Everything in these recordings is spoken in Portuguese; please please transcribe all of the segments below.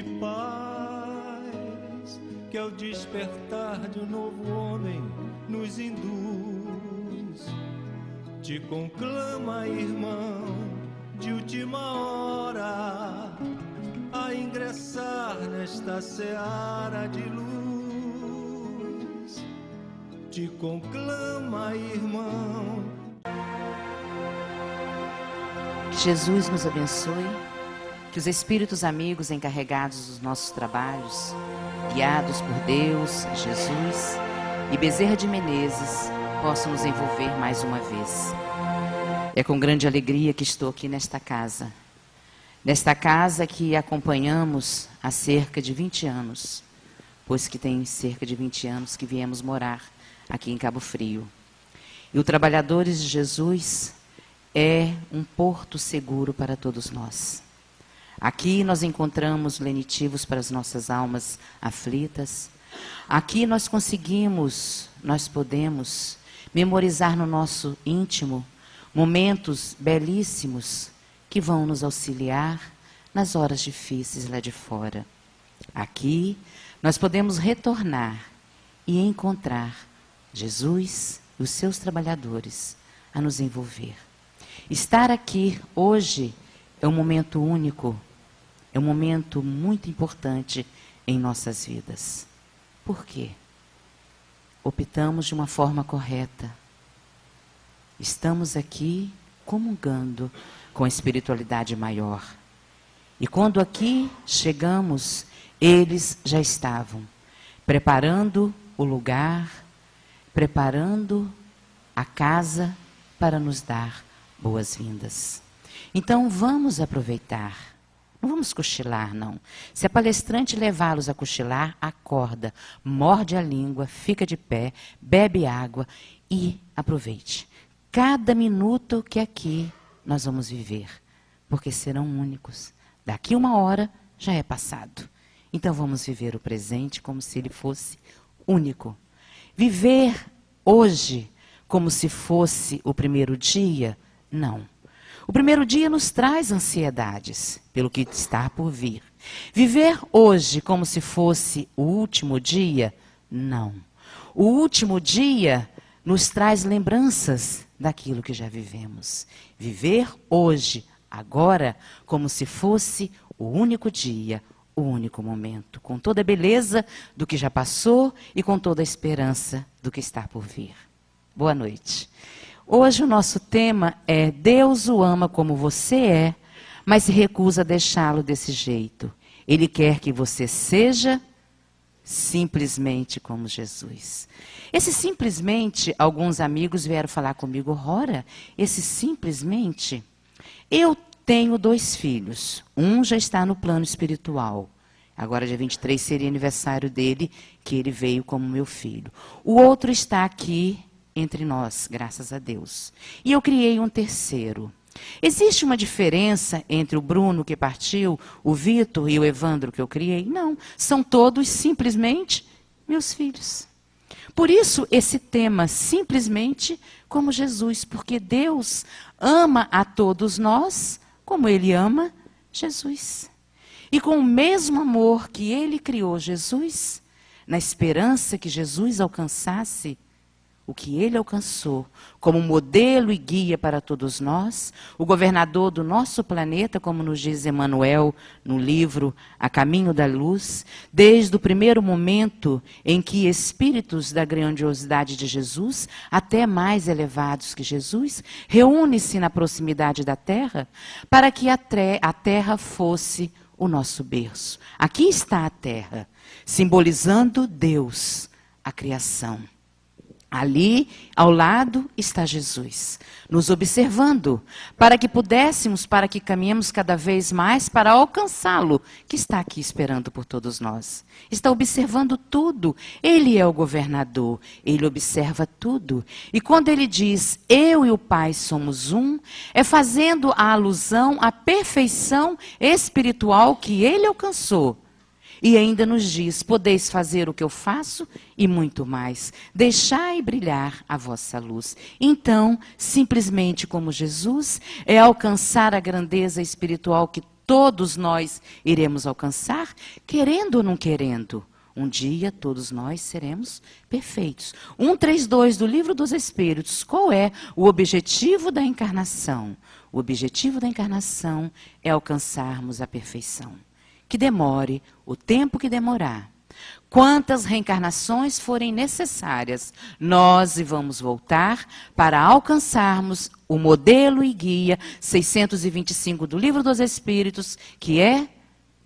de paz que ao despertar de um novo homem nos induz. Te conclama, irmão, de última hora, a ingressar nesta seara de luz. Te conclama, irmão. Que Jesus nos abençoe, que os espíritos amigos encarregados dos nossos trabalhos, guiados por Deus, Jesus e Bezerra de Menezes, possam nos envolver mais uma vez. É com grande alegria que estou aqui nesta casa que acompanhamos há cerca de 20 anos, pois que tem cerca de 20 anos que viemos morar aqui em Cabo Frio. E o Trabalhadores de Jesus é um porto seguro para todos nós. Aqui nós encontramos lenitivos para as nossas almas aflitas. Aqui nós podemos memorizar no nosso íntimo momentos belíssimos que vão nos auxiliar nas horas difíceis lá de fora. Aqui nós podemos retornar e encontrar Jesus e os seus trabalhadores a nos envolver. Estar aqui hoje é um momento único, é um momento muito importante em nossas vidas. Por quê? Optamos de uma forma correta. Estamos aqui comungando com a espiritualidade maior. E quando aqui chegamos, eles já estavam preparando o lugar, preparando a casa para nos dar boas-vindas. Então vamos aproveitar. Não vamos cochilar, não. Se a palestrante levá-los a cochilar, acorda, morde a língua, fica de pé, bebe água e aproveite. Cada minuto que aqui nós vamos viver, porque serão únicos. Daqui 1 hora já é passado. Então vamos viver o presente como se ele fosse único. Viver hoje como se fosse o primeiro dia, não. O primeiro dia nos traz ansiedades pelo que está por vir. Viver hoje como se fosse o último dia, não. O último dia nos traz lembranças daquilo que já vivemos. Viver hoje, agora, como se fosse o único dia, o único momento, com toda a beleza do que já passou e com toda a esperança do que está por vir. Boa noite. Hoje o nosso tema é Deus o ama como você é, mas se recusa a deixá-lo desse jeito. Ele quer que você seja simplesmente como Jesus. Esse simplesmente, alguns amigos vieram falar comigo, Rora, esse simplesmente, eu tenho 2 filhos. Um já está no plano espiritual. Agora, dia 23, seria aniversário dele, que ele veio como meu filho. O outro está aqui entre nós, graças a Deus. E eu criei um terceiro. Existe uma diferença entre o Bruno que partiu, o Vitor e o Evandro que eu criei? Não, são todos simplesmente meus filhos. Por isso esse tema, simplesmente como Jesus, porque Deus ama a todos nós como Ele ama Jesus. E com o mesmo amor que Ele criou Jesus, na esperança que Jesus alcançasse o que ele alcançou como modelo e guia para todos nós, o governador do nosso planeta, como nos diz Emmanuel no livro A Caminho da Luz, desde o primeiro momento em que espíritos da grandiosidade de Jesus, até mais elevados que Jesus, reúnem-se na proximidade da Terra, para que a Terra fosse o nosso berço. Aqui está a Terra, simbolizando Deus, a criação. Ali, ao lado, está Jesus, nos observando, para que caminhemos cada vez mais para alcançá-lo, que está aqui esperando por todos nós. Está observando tudo. Ele é o governador, ele observa tudo. E quando ele diz, eu e o Pai somos um, é fazendo a alusão à perfeição espiritual que ele alcançou. E ainda nos diz, podeis fazer o que eu faço e muito mais. Deixai brilhar a vossa luz. Então, simplesmente como Jesus, é alcançar a grandeza espiritual que todos nós iremos alcançar, querendo ou não querendo. Um dia todos nós seremos perfeitos. 132 do Livro dos Espíritos. Qual é o objetivo da encarnação? O objetivo da encarnação é alcançarmos a perfeição. Que demore o tempo que demorar. Quantas reencarnações forem necessárias, nós vamos voltar para alcançarmos o modelo e guia 625 do Livro dos Espíritos, que é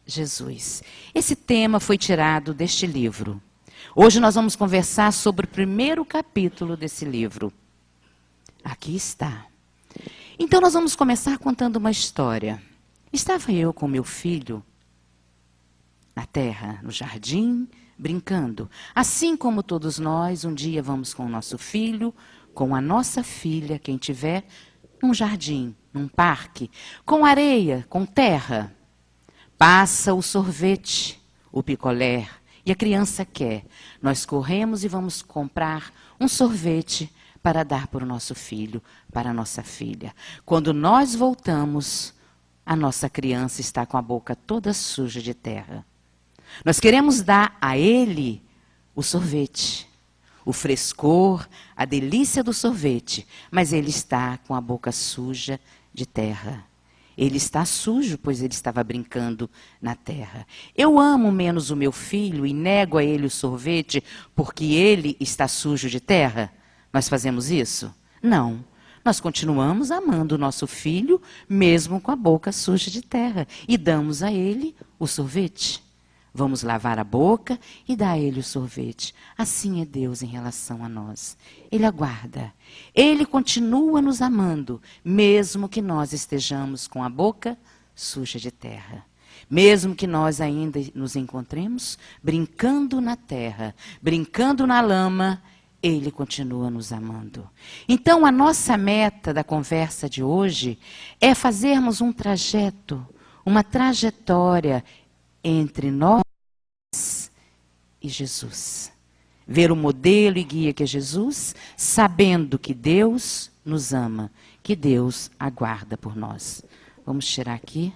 Jesus. Esse tema foi tirado deste livro. Hoje nós vamos conversar sobre o primeiro capítulo desse livro. Aqui está. Então nós vamos começar contando uma história. Estava eu com meu filho na terra, no jardim, brincando. Assim como todos nós, um dia vamos com o nosso filho, com a nossa filha, quem tiver, num jardim, num parque, com areia, com terra. Passa o sorvete, o picolé, e a criança quer. Nós corremos e vamos comprar um sorvete para dar para o nosso filho, para a nossa filha. Quando nós voltamos, a nossa criança está com a boca toda suja de terra. Nós queremos dar a ele o sorvete, o frescor, a delícia do sorvete, mas ele está com a boca suja de terra. Ele está sujo, pois ele estava brincando na terra. Eu amo menos o meu filho e nego a ele o sorvete porque ele está sujo de terra? Nós fazemos isso? Não. Nós continuamos amando o nosso filho, mesmo com a boca suja de terra, e damos a ele o sorvete. Vamos lavar a boca e dar a ele o sorvete. Assim é Deus em relação a nós. Ele aguarda. Ele continua nos amando, mesmo que nós estejamos com a boca suja de terra. Mesmo que nós ainda nos encontremos brincando na terra, brincando na lama, Ele continua nos amando. Então, a nossa meta da conversa de hoje é fazermos um trajeto, uma trajetória entre nós e Jesus. Ver o modelo e guia que é Jesus, sabendo que Deus nos ama, que Deus aguarda por nós. Vamos tirar aqui.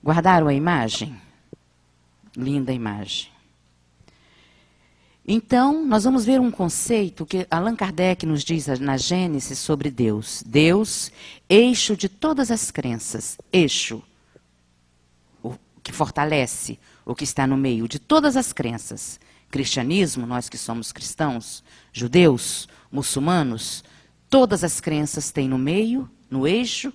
Guardaram a imagem? Linda imagem. Então, nós vamos ver um conceito que Allan Kardec nos diz na Gênesis sobre Deus. Deus, eixo de todas as crenças. Eixo, o que fortalece, o que está no meio de todas as crenças. Cristianismo, nós que somos cristãos, judeus, muçulmanos, todas as crenças têm no meio, no eixo,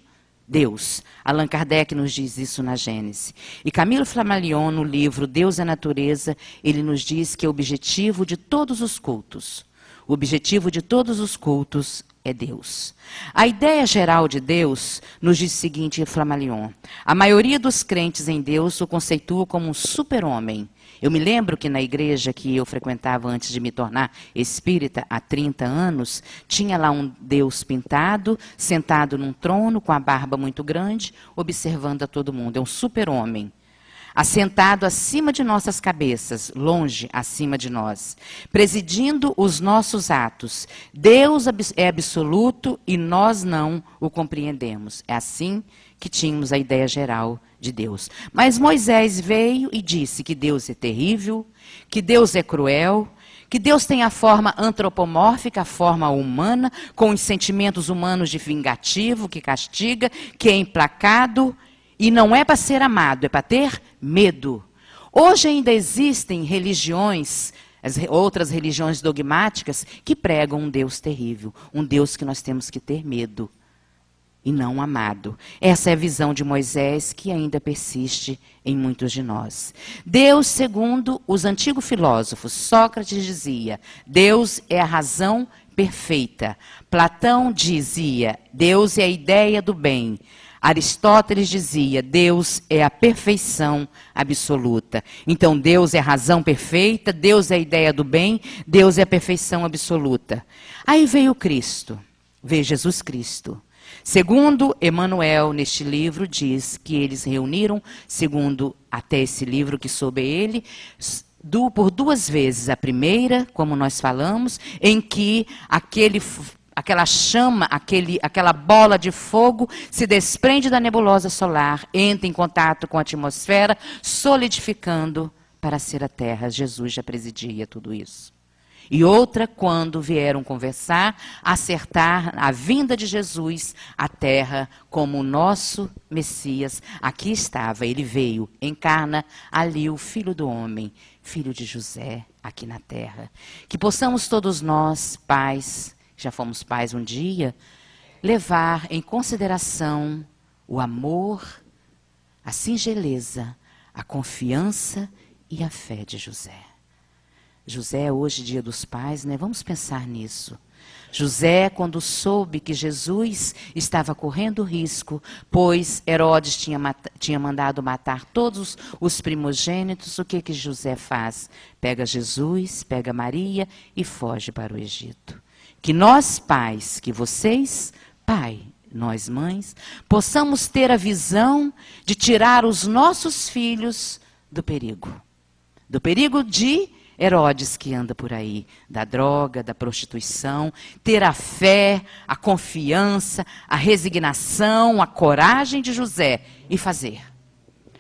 Deus. Allan Kardec nos diz isso na Gênesis. E Camilo Flammarion, no livro Deus e a Natureza, ele nos diz que é o objetivo de todos os cultos. O objetivo de todos os cultos é Deus. A ideia geral de Deus nos diz o seguinte, Flammarion: a maioria dos crentes em Deus o conceitua como um super-homem. Eu me lembro que na igreja que eu frequentava antes de me tornar espírita, há 30 anos, tinha lá um Deus pintado, sentado num trono, com a barba muito grande, observando a todo mundo. É um super-homem. Assentado acima de nossas cabeças, longe acima de nós, presidindo os nossos atos. Deus é absoluto e nós não o compreendemos. É assim que tínhamos a ideia geral de Deus. Mas Moisés veio e disse que Deus é terrível, que Deus é cruel, que Deus tem a forma antropomórfica, a forma humana, com os sentimentos humanos de vingativo, que castiga, que é implacado, e não é para ser amado, é para ter medo. Hoje ainda existem religiões, outras religiões dogmáticas, que pregam um Deus terrível, um Deus que nós temos que ter medo e não amado. Essa é a visão de Moisés que ainda persiste em muitos de nós. Deus, segundo os antigos filósofos, Sócrates dizia, Deus é a razão perfeita. Platão dizia, Deus é a ideia do bem. Aristóteles dizia, Deus é a perfeição absoluta. Então, Deus é a razão perfeita, Deus é a ideia do bem, Deus é a perfeição absoluta. Aí veio Cristo, veio Jesus Cristo. Segundo Emmanuel, neste livro, diz que eles reuniram, segundo até esse livro que soube ele, por duas vezes. A primeira, como nós falamos, em que aquela chama, aquela bola de fogo se desprende da nebulosa solar, entra em contato com a atmosfera, solidificando para ser a Terra. Jesus já presidia tudo isso. E outra, quando vieram conversar, acertar a vinda de Jesus à Terra como o nosso Messias. Aqui estava, ele veio, encarna ali o Filho do Homem, filho de José, aqui na Terra. Que possamos todos nós, pais, já fomos pais um dia, levar em consideração o amor, a singeleza, a confiança e a fé de José. José, hoje, dia dos pais, né? Vamos pensar nisso. José, quando soube que Jesus estava correndo risco, pois Herodes tinha mandado matar todos os primogênitos, o que José faz? Pega Jesus, pega Maria e foge para o Egito. Que nós, pais, que vocês, pai, nós, mães, possamos ter a visão de tirar os nossos filhos do perigo. Do perigo de Herodes que anda por aí, da droga, da prostituição, ter a fé, a confiança, a resignação, a coragem de José e fazer.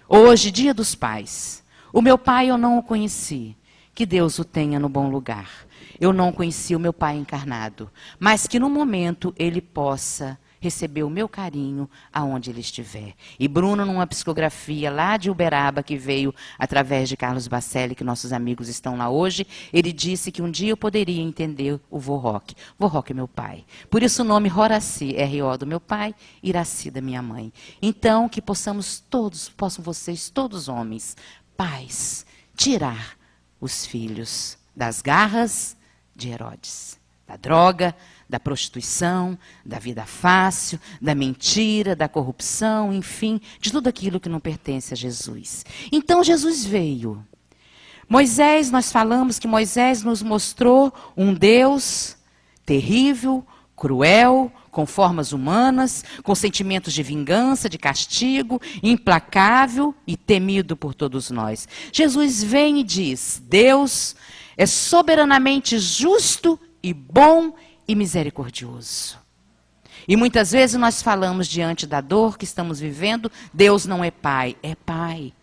Hoje, dia dos pais, o meu pai eu não o conheci, que Deus o tenha no bom lugar. Eu não conheci o meu pai encarnado, mas que no momento ele possa receber o meu carinho aonde ele estiver. E Bruno, numa psicografia lá de Uberaba, que veio através de Carlos Bacelli, que nossos amigos estão lá hoje, ele disse que um dia eu poderia entender o vô Roque. Vô Roque é meu pai. Por isso o nome Horaci, R.O. do meu pai, Iraci da minha mãe. Então, que possamos todos, possam vocês, todos homens, pais, tirar os filhos das garras de Herodes, da droga, da prostituição, da vida fácil, da mentira, da corrupção, enfim, de tudo aquilo que não pertence a Jesus. Então Jesus veio. Moisés, nós falamos que Moisés nos mostrou um Deus terrível, cruel, com formas humanas, com sentimentos de vingança, de castigo, implacável e temido por todos nós. Jesus vem e diz: Deus é soberanamente justo e bom e misericordioso. E muitas vezes nós falamos diante da dor que estamos vivendo, Deus não é pai, é pai.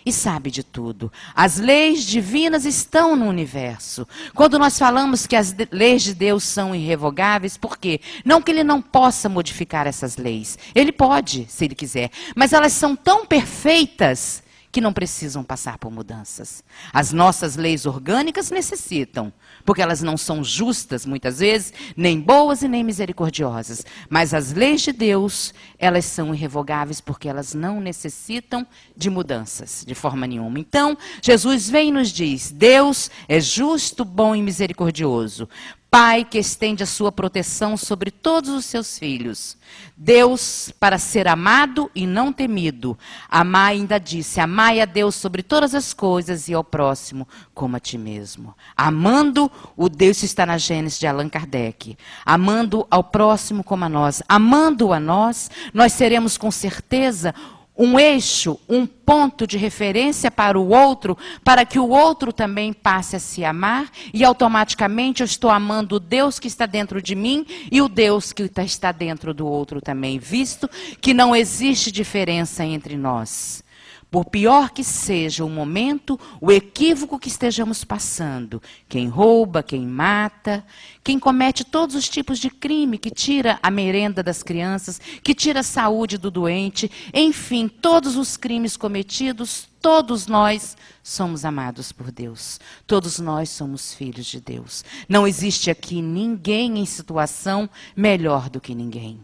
E sabe de tudo. As leis divinas estão no universo. Quando nós falamos que as leis de Deus são irrevogáveis, por quê? Não que ele não possa modificar essas leis. Ele pode, se ele quiser. Mas elas são tão perfeitas que não precisam passar por mudanças. As nossas leis orgânicas necessitam, porque elas não são justas, muitas vezes, nem boas e nem misericordiosas. Mas as leis de Deus, elas são irrevogáveis, porque elas não necessitam de mudanças, de forma nenhuma. Então, Jesus vem e nos diz: Deus é justo, bom e misericordioso. Pai que estende a sua proteção sobre todos os seus filhos. Deus para ser amado e não temido. Amar, ainda disse, amai a Deus sobre todas as coisas e ao próximo como a ti mesmo. Amando o Deus, isso está na Gênesis de Allan Kardec. Amando ao próximo como a nós. Amando a nós, nós seremos com certeza um eixo, um ponto de referência para o outro, para que o outro também passe a se amar, e automaticamente eu estou amando o Deus que está dentro de mim e o Deus que está dentro do outro também, visto que não existe diferença entre nós. Por pior que seja o momento, o equívoco que estejamos passando, quem rouba, quem mata, quem comete todos os tipos de crime, que tira a merenda das crianças, que tira a saúde do doente, enfim, todos os crimes cometidos, todos nós somos amados por Deus. Todos nós somos filhos de Deus. Não existe aqui ninguém em situação melhor do que ninguém.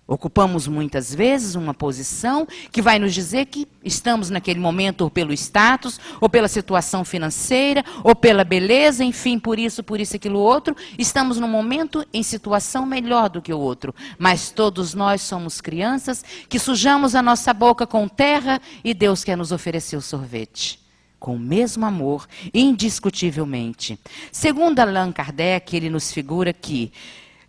Ocupamos muitas vezes uma posição que vai nos dizer que estamos naquele momento ou pelo status, ou pela situação financeira, ou pela beleza, enfim, por isso, aquilo outro. Estamos num momento em situação melhor do que o outro. Mas todos nós somos crianças que sujamos a nossa boca com terra e Deus quer nos oferecer o sorvete. Com o mesmo amor, indiscutivelmente. Segundo Allan Kardec, ele nos figura que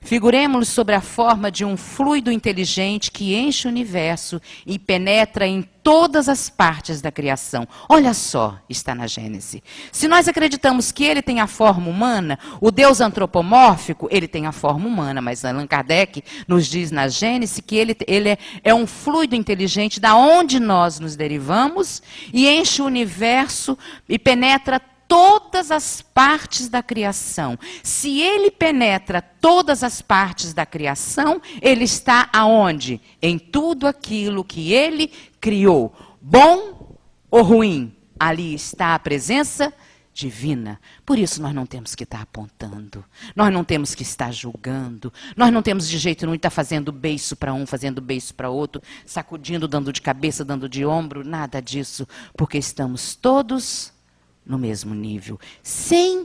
Figuremos-lo sobre a forma de um fluido inteligente que enche o universo e penetra em todas as partes da criação. Olha só, está na Gênesis. Se nós acreditamos que ele tem a forma humana, o Deus antropomórfico, ele tem a forma humana, mas Allan Kardec nos diz na Gênesis que ele é um fluido inteligente da onde nós nos derivamos e enche o universo e penetra todas as partes da criação. Se ele penetra todas as partes da criação, ele está aonde? Em tudo aquilo que ele criou. Bom ou ruim? Ali está a presença divina. Por isso nós não temos que estar apontando. Nós não temos que estar julgando. Nós não temos de jeito nenhum de estar fazendo beiço para um, fazendo beiço para outro, sacudindo, dando de cabeça, dando de ombro. Nada disso. Porque estamos todos no mesmo nível, sem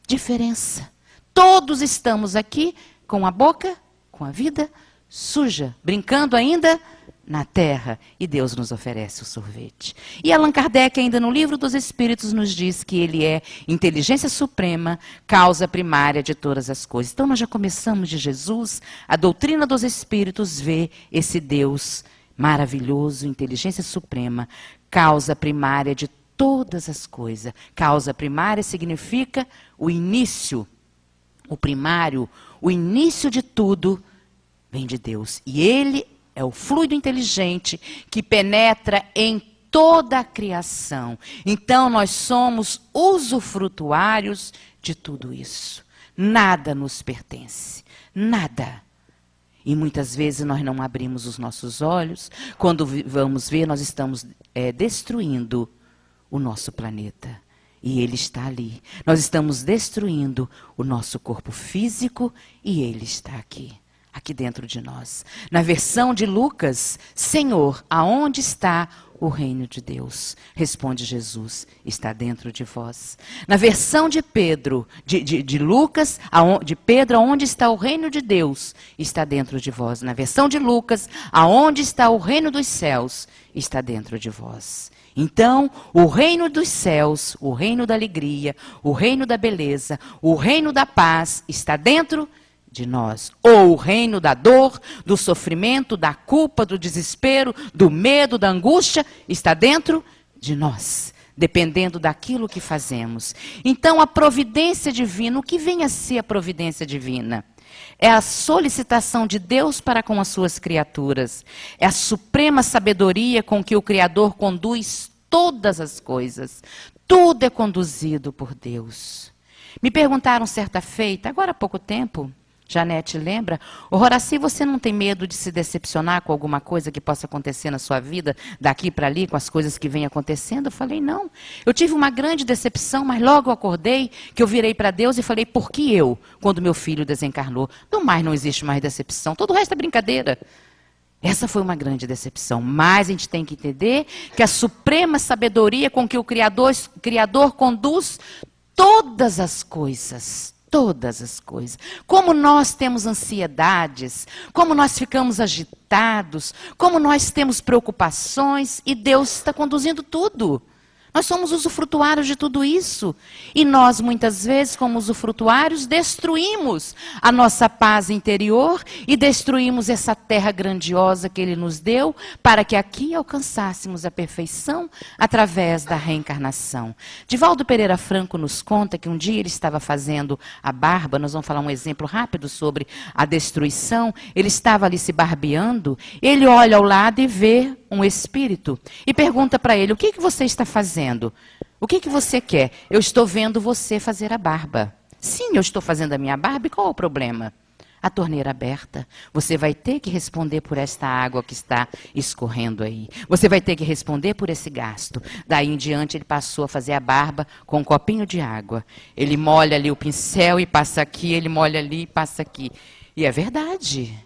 diferença. Todos estamos aqui com a boca, com a vida suja, brincando ainda na terra. E Deus nos oferece o sorvete. E Allan Kardec, ainda no Livro dos Espíritos, nos diz que ele é inteligência suprema, causa primária de todas as coisas. Então nós já começamos de Jesus, a doutrina dos Espíritos vê esse Deus maravilhoso, inteligência suprema, causa primária de todas as coisas. Causa primária significa o início, o primário, o início de tudo vem de Deus. E ele é o fluido inteligente que penetra em toda a criação. Então nós somos usufrutuários de tudo isso. Nada nos pertence, nada. E muitas vezes nós não abrimos os nossos olhos. Quando vamos ver, nós estamos destruindo o nosso planeta. E ele está ali. Nós estamos destruindo o nosso corpo físico e ele está aqui. Aqui dentro de nós. Na versão de Lucas, Senhor, aonde está o reino de Deus? Responde Jesus, está dentro de vós. Na versão de Pedro, de Lucas, de Pedro, aonde está o reino de Deus? Está dentro de vós. Na versão de Lucas, aonde está o reino dos céus? Está dentro de vós. Então, o reino dos céus, o reino da alegria, o reino da beleza, o reino da paz está dentro de nós. Ou o reino da dor, do sofrimento, da culpa, do desespero, do medo, da angústia, está dentro de nós, dependendo daquilo que fazemos. Então, a providência divina, o que vem a ser a providência divina? É a solicitação de Deus para com as suas criaturas. É a suprema sabedoria com que o Criador conduz todas as coisas. Tudo é conduzido por Deus. Me perguntaram certa feita, agora há pouco tempo, Janete lembra? Ô Horaci, você não tem medo de se decepcionar com alguma coisa que possa acontecer na sua vida, daqui para ali, com as coisas que vêm acontecendo? Eu falei, não. Eu tive uma grande decepção, mas logo eu acordei, que eu virei para Deus e falei, por que eu, quando meu filho desencarnou? No mais não existe mais decepção, todo o resto é brincadeira. Essa foi uma grande decepção, mas a gente tem que entender que a suprema sabedoria com que o Criador conduz todas as coisas. Todas as coisas. Como nós temos ansiedades, como nós ficamos agitados, como nós temos preocupações, e Deus está conduzindo tudo. Nós somos usufrutuários de tudo isso. E nós, muitas vezes, como usufrutuários, destruímos a nossa paz interior e destruímos essa terra grandiosa que Ele nos deu para que aqui alcançássemos a perfeição através da reencarnação. Divaldo Pereira Franco nos conta que um dia ele estava fazendo a barba, nós vamos falar um exemplo rápido sobre a destruição, ele estava ali se barbeando, ele olha ao lado e vê um espírito e pergunta para ele, o que você está fazendo? O que você quer? Eu estou vendo você fazer a barba. Sim, eu estou fazendo a minha barba e qual é o problema? A torneira aberta. Você vai ter que responder por esta água que está escorrendo aí. Você vai ter que responder por esse gasto. Daí em diante ele passou a fazer a barba com um copinho de água. Ele molha ali o pincel e passa aqui, ele molha ali e passa aqui. E é verdade.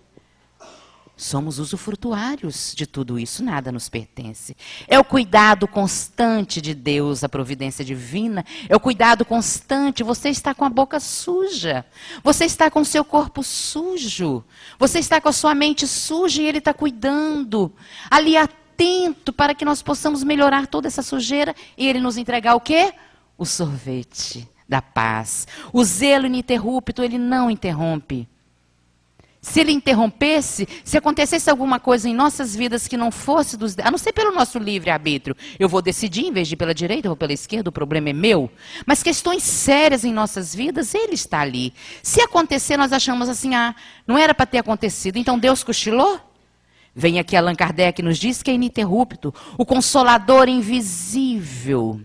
Somos usufrutuários de tudo isso, nada nos pertence. É o cuidado constante de Deus, a providência divina. É o cuidado constante. Você está com a boca suja. Você está com o seu corpo sujo. Você está com a sua mente suja e Ele está cuidando. Ali atento para que nós possamos melhorar toda essa sujeira e Ele nos entregar o quê? O sorvete da paz. O zelo ininterrupto, ele não interrompe. Se ele interrompesse, se acontecesse alguma coisa em nossas vidas que não fosse a não ser pelo nosso livre-arbítrio, eu vou decidir, em vez de ir pela direita, eu vou pela esquerda, o problema é meu. Mas questões sérias em nossas vidas, ele está ali. Se acontecer, nós achamos assim, não era para ter acontecido, então Deus cochilou? Vem aqui Allan Kardec nos diz que é ininterrupto, o consolador invisível.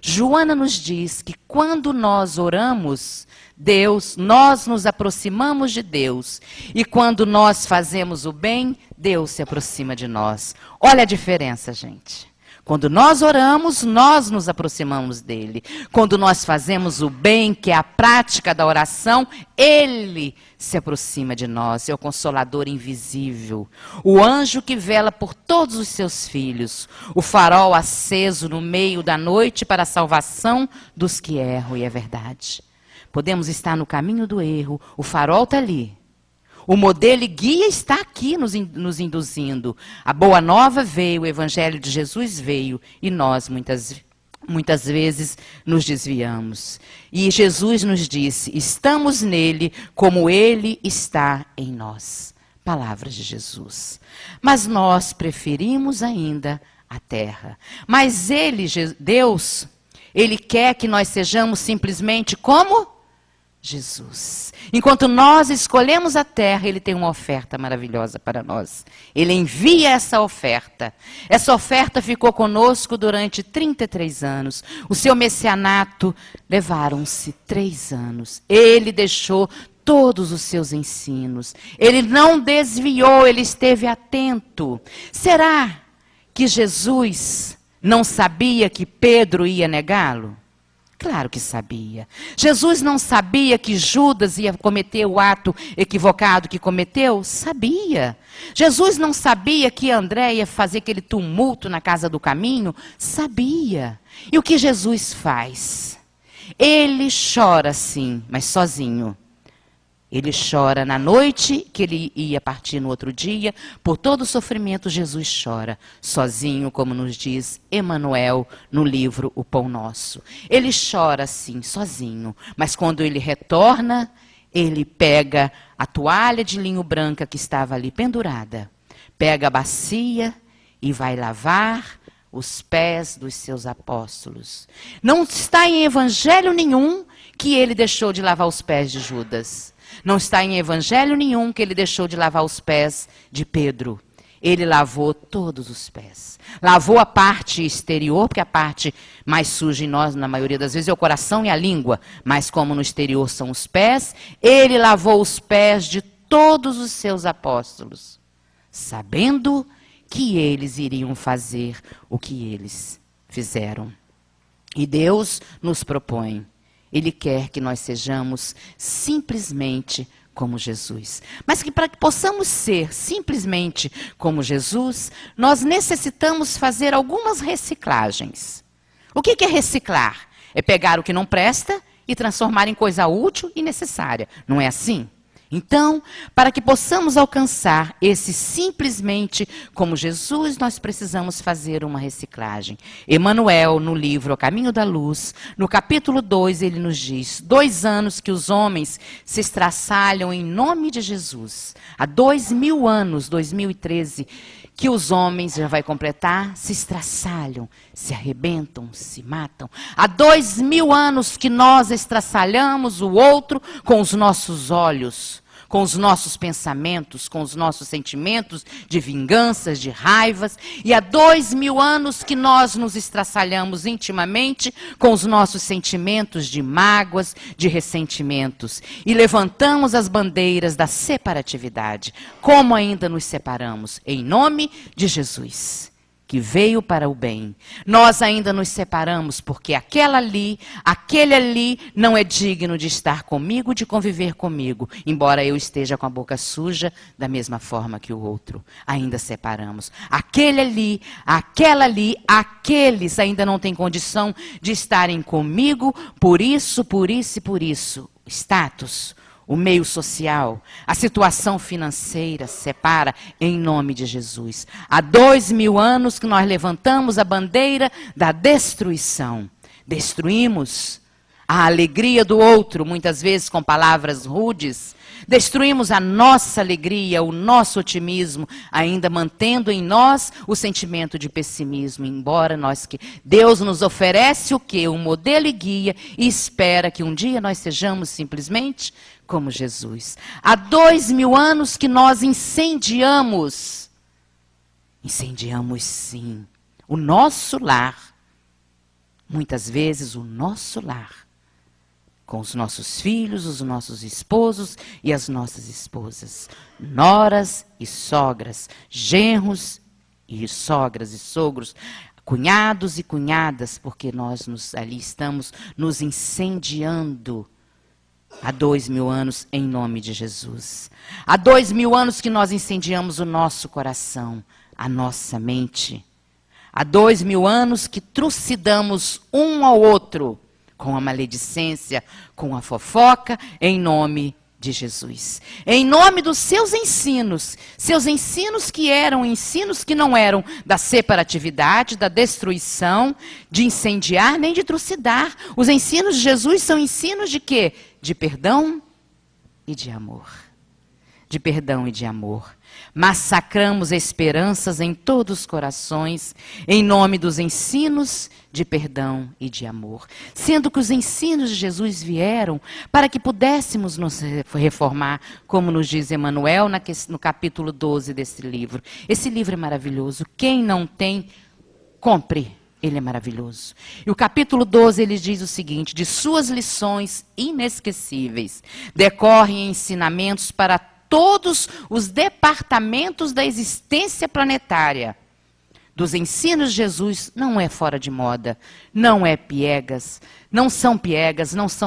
Joana nos diz que quando nós oramos, nós nos aproximamos de Deus. E quando nós fazemos o bem, Deus se aproxima de nós. Olha a diferença, gente. Quando nós oramos, nós nos aproximamos dele. Quando nós fazemos o bem, que é a prática da oração, ele se aproxima de nós. É o consolador invisível. O anjo que vela por todos os seus filhos. O farol aceso no meio da noite para a salvação dos que erram, e é verdade. Podemos estar no caminho do erro, o farol está ali. O modelo e guia está aqui nos induzindo. A boa nova veio, o evangelho de Jesus veio, e nós muitas vezes nos desviamos. E Jesus nos disse, estamos nele como ele está em nós. Palavras de Jesus. Mas nós preferimos ainda a terra. Mas Deus, ele quer que nós sejamos simplesmente como Jesus. Enquanto nós escolhemos a terra, ele tem uma oferta maravilhosa para nós. Ele envia essa oferta. Essa oferta ficou conosco durante 33 anos. O seu messianato levaram-se 3 anos. Ele deixou todos os seus ensinos. Ele não desviou, ele esteve atento. Será que Jesus não sabia que Pedro ia negá-lo? Claro que sabia. Jesus não sabia que Judas ia cometer o ato equivocado que cometeu? Sabia. Jesus não sabia que André ia fazer aquele tumulto na casa do caminho? Sabia. E o que Jesus faz? Ele chora sim, mas sozinho. Ele chora na noite que ele ia partir no outro dia. Por todo o sofrimento, Jesus chora. Sozinho, como nos diz Emmanuel no livro O Pão Nosso. Ele chora, sim, sozinho. Mas quando ele retorna, ele pega a toalha de linho branca que estava ali pendurada. Pega a bacia e vai lavar os pés dos seus apóstolos. Não está em evangelho nenhum que ele deixou de lavar os pés de Judas. Não está em evangelho nenhum que ele deixou de lavar os pés de Pedro. Ele lavou todos os pés. Lavou a parte exterior, porque a parte mais suja em nós, na maioria das vezes, é o coração e a língua. Mas como no exterior são os pés, ele lavou os pés de todos os seus apóstolos, sabendo que eles iriam fazer o que eles fizeram. E Deus nos propõe. Ele quer que nós sejamos simplesmente como Jesus. Mas que para que possamos ser simplesmente como Jesus, nós necessitamos fazer algumas reciclagens. O que é reciclar? É pegar o que não presta e transformar em coisa útil e necessária. Não é assim? Então, para que possamos alcançar esse simplesmente como Jesus, nós precisamos fazer uma reciclagem. Emmanuel, no livro O Caminho da Luz, no capítulo 2, ele nos diz, 2 anos que os homens se estraçalham em nome de Jesus. Há 2000 anos, 2013, que os homens, já vai completar, se estraçalham, se arrebentam, se matam. Há 2000 anos que nós estraçalhamos o outro com os nossos olhos, com os nossos pensamentos, com os nossos sentimentos de vinganças, de raivas. E há 2000 anos que nós nos estraçalhamos intimamente com os nossos sentimentos de mágoas, de ressentimentos. E levantamos as bandeiras da separatividade. Como ainda nos separamos? Em nome de Jesus, que veio para o bem. Nós ainda nos separamos porque aquele ali não é digno de estar comigo, de conviver comigo. Embora eu esteja com a boca suja, da mesma forma que o outro. Ainda separamos. Aqueles ainda não têm condição de estarem comigo, por isso. Status. O meio social, a situação financeira separa em nome de Jesus. Há 2000 anos que nós levantamos a bandeira da destruição. Destruímos a alegria do outro, muitas vezes com palavras rudes, destruímos a nossa alegria, o nosso otimismo, ainda mantendo em nós o sentimento de pessimismo, embora Deus nos oferece o quê? Um modelo e guia e espera que um dia nós sejamos simplesmente como Jesus. Há 2000 anos que nós incendiamos sim, o nosso lar, muitas vezes o nosso lar, com os nossos filhos, os nossos esposos e as nossas esposas, noras e sogras, genros e sogras e sogros, cunhados e cunhadas, porque ali estamos nos incendiando há 2000 anos em nome de Jesus. Há 2000 anos que nós incendiamos o nosso coração, a nossa mente. Há 2000 anos que trucidamos um ao outro, com a maledicência, com a fofoca, em nome de Jesus. Em nome dos seus ensinos que eram ensinos que não eram da separatividade, da destruição, de incendiar, nem de trucidar. Os ensinos de Jesus são ensinos de quê? De perdão e de amor. De perdão e de amor. Massacramos esperanças em todos os corações, em nome dos ensinos de perdão e de amor. Sendo que os ensinos de Jesus vieram para que pudéssemos nos reformar, como nos diz Emmanuel no capítulo 12 desse livro. Esse livro é maravilhoso. Quem não tem, compre. Ele é maravilhoso. E o capítulo 12, ele diz o seguinte: de suas lições inesquecíveis decorrem ensinamentos para todos os departamentos da existência planetária. Dos ensinos de Jesus não é fora de moda, não é piegas, não são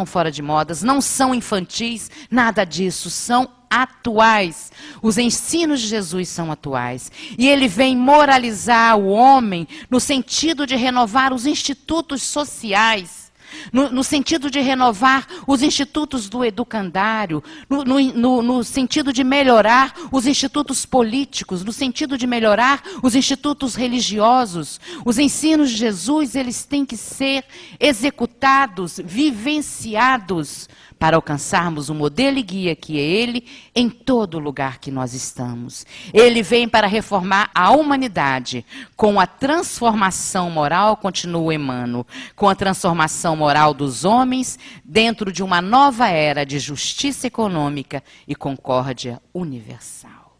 fora de modas, não são infantis, nada disso, são atuais. Os ensinos de Jesus são atuais. E ele vem moralizar o homem no sentido de renovar os institutos sociais, no sentido de renovar os institutos do educandário, no sentido de melhorar os institutos políticos, no sentido de melhorar os institutos religiosos. Os ensinos de Jesus, eles têm que ser executados, vivenciados, para alcançarmos o modelo e guia que é Ele em todo lugar que nós estamos. Ele vem para reformar a humanidade com a transformação moral, continua Emmanuel, com a transformação moral dos homens dentro de uma nova era de justiça econômica e concórdia universal.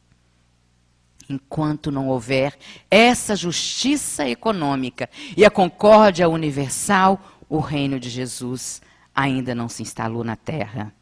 Enquanto não houver essa justiça econômica e a concórdia universal, o reino de Jesus ainda não se instalou na terra.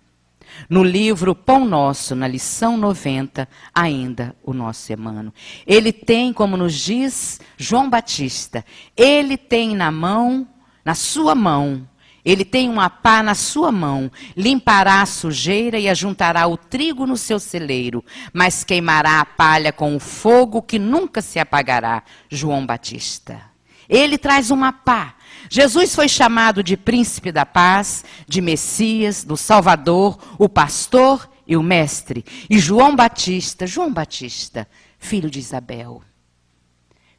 No livro Pão Nosso, na lição 90, ainda o nosso Emmanuel. Ele tem, como nos diz João Batista, ele tem na sua mão, ele tem uma pá na sua mão, limpará a sujeira e ajuntará o trigo no seu celeiro, mas queimará a palha com o fogo que nunca se apagará. João Batista. Ele traz uma pá. Jesus foi chamado de príncipe da paz, de Messias, do Salvador, o pastor e o mestre. E João Batista, filho de Isabel.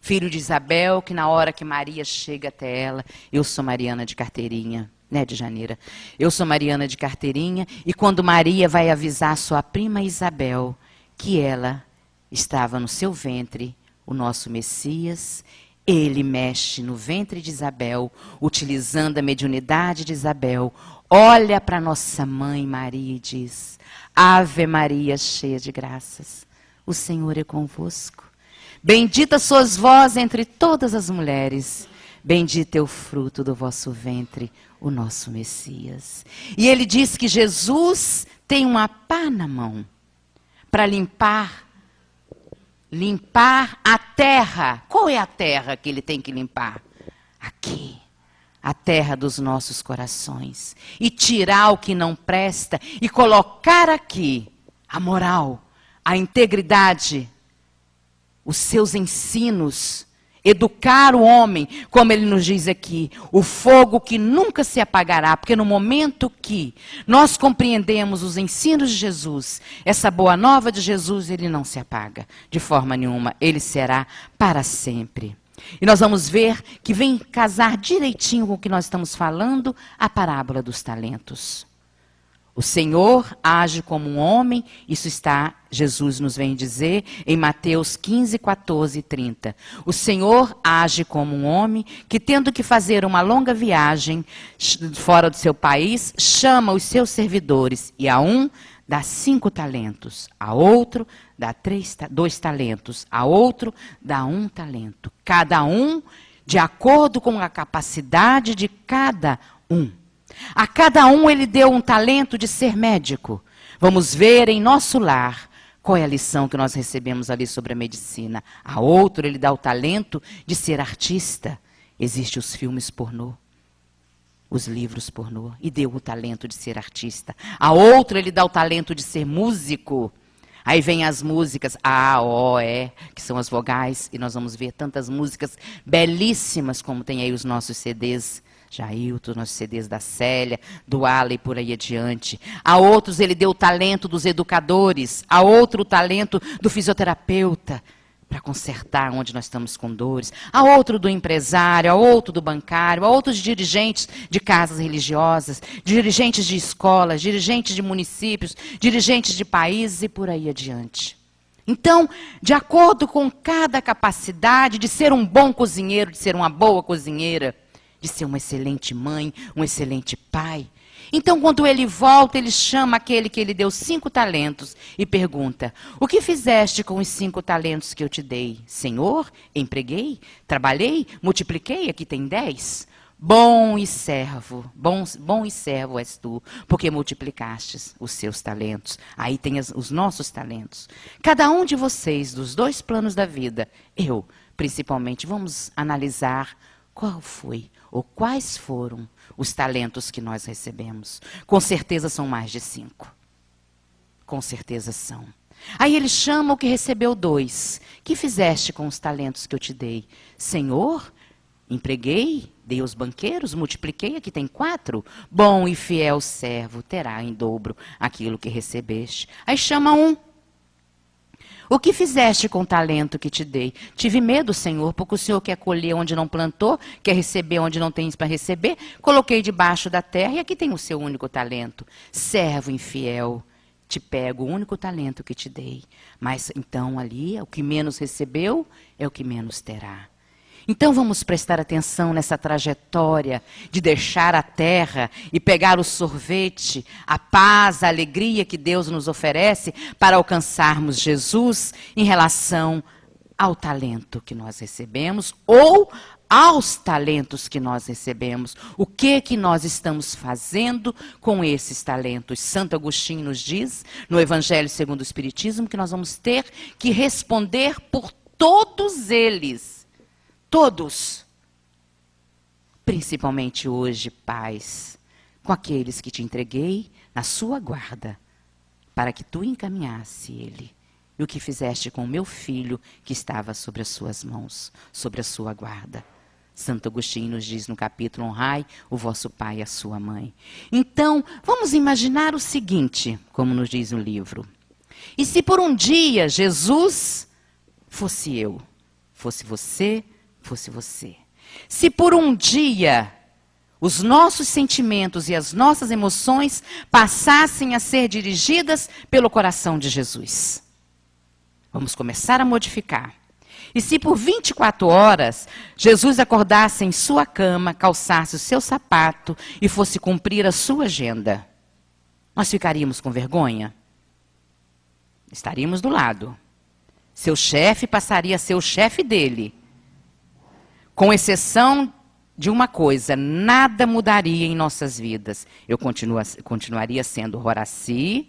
Filho de Isabel, que na hora que Maria chega até ela, eu sou Mariana de carteirinha, né, de Janeira. Eu sou Mariana de carteirinha, e quando Maria vai avisar sua prima Isabel que ela estava no seu ventre, o nosso Messias, ele mexe no ventre de Isabel, utilizando a mediunidade de Isabel, olha para nossa mãe Maria e diz: Ave Maria, cheia de graças, o Senhor é convosco. Bendita sois vós entre todas as mulheres, bendito é o fruto do vosso ventre, o nosso Messias. E ele diz que Jesus tem uma pá na mão para limpar a terra. Qual é a terra que ele tem que limpar? Aqui. A terra dos nossos corações. E tirar o que não presta e colocar aqui a moral, a integridade, os seus ensinos. Educar o homem, como ele nos diz aqui, o fogo que nunca se apagará, porque no momento que nós compreendemos os ensinos de Jesus, essa boa nova de Jesus, ele não se apaga de forma nenhuma, ele será para sempre. E nós vamos ver que vem casar direitinho com o que nós estamos falando, a parábola dos talentos. O Senhor age como um homem, isso está, Jesus nos vem dizer em Mateus 15, 14 e 30. O Senhor age como um homem que, tendo que fazer uma longa viagem fora do seu país, chama os seus servidores e a um dá 5 talentos, a outro dá 2 talentos, a outro dá 1 talento. Cada um de acordo com a capacidade de cada um. A cada um ele deu um talento de ser médico. Vamos ver em nosso lar qual é a lição que nós recebemos ali sobre a medicina. A outro ele dá o talento de ser artista. Existem os filmes pornô, os livros pornô, e deu o talento de ser artista. A outro ele dá o talento de ser músico. Aí vem as músicas A, O, E, que são as vogais, e nós vamos ver tantas músicas belíssimas como tem aí os nossos CDs. Jailton, nossos CDs da Célia, do Ala e por aí adiante. A outros ele deu o talento dos educadores, a outro o talento do fisioterapeuta, para consertar onde nós estamos com dores. A outro do empresário, a outro do bancário, a outros dirigentes de casas religiosas, dirigentes de escolas, dirigentes de municípios, dirigentes de países e por aí adiante. Então, de acordo com cada capacidade de ser um bom cozinheiro, de ser uma boa cozinheira, de ser uma excelente mãe, um excelente pai. Então, quando ele volta, ele chama aquele que ele deu 5 talentos e pergunta: o que fizeste com os 5 talentos que eu te dei? Senhor, empreguei, trabalhei, multipliquei, aqui tem 10. Bom e servo és tu, porque multiplicastes os seus talentos. Aí tem os nossos talentos. Cada um de vocês, dos 2 planos da vida, eu, principalmente, vamos analisar qual foi ou quais foram os talentos que nós recebemos. Com certeza são mais de 5. Com certeza são. Aí ele chama o que recebeu 2. Que fizeste com os talentos que eu te dei? Senhor, empreguei, dei aos banqueiros, multipliquei, aqui tem 4. Bom e fiel servo, terá em dobro aquilo que recebeste. Aí chama um. O que fizeste com o talento que te dei? Tive medo, Senhor, porque o Senhor quer colher onde não plantou, quer receber onde não tens para receber. Coloquei debaixo da terra e aqui tem o seu único talento. Servo infiel, te pego o único talento que te dei. Mas então ali, o que menos recebeu é o que menos terá. Então vamos prestar atenção nessa trajetória de deixar a terra e pegar o sorvete, a paz, a alegria que Deus nos oferece para alcançarmos Jesus em relação ao talento que nós recebemos ou aos talentos que nós recebemos. O que nós estamos fazendo com esses talentos? Santo Agostinho nos diz, no Evangelho segundo o Espiritismo, que nós vamos ter que responder por todos eles. Todos, principalmente hoje, pais, com aqueles que te entreguei na sua guarda, para que tu encaminhasse ele. E o que fizeste com o meu filho que estava sobre as suas mãos, sobre a sua guarda. Santo Agostinho nos diz no capítulo: honrai o vosso pai e a sua mãe. Então, vamos imaginar o seguinte, como nos diz o livro. E se por um dia Jesus fosse eu, fosse você, fosse você. Se por um dia os nossos sentimentos e as nossas emoções passassem a ser dirigidas pelo coração de Jesus. Vamos começar a modificar. E se por 24 horas Jesus acordasse em sua cama, calçasse o seu sapato e fosse cumprir a sua agenda, nós ficaríamos com vergonha? Estaríamos do lado. Seu chefe passaria a ser o chefe dele. Com exceção de uma coisa, nada mudaria em nossas vidas. Eu continuaria sendo Horaci,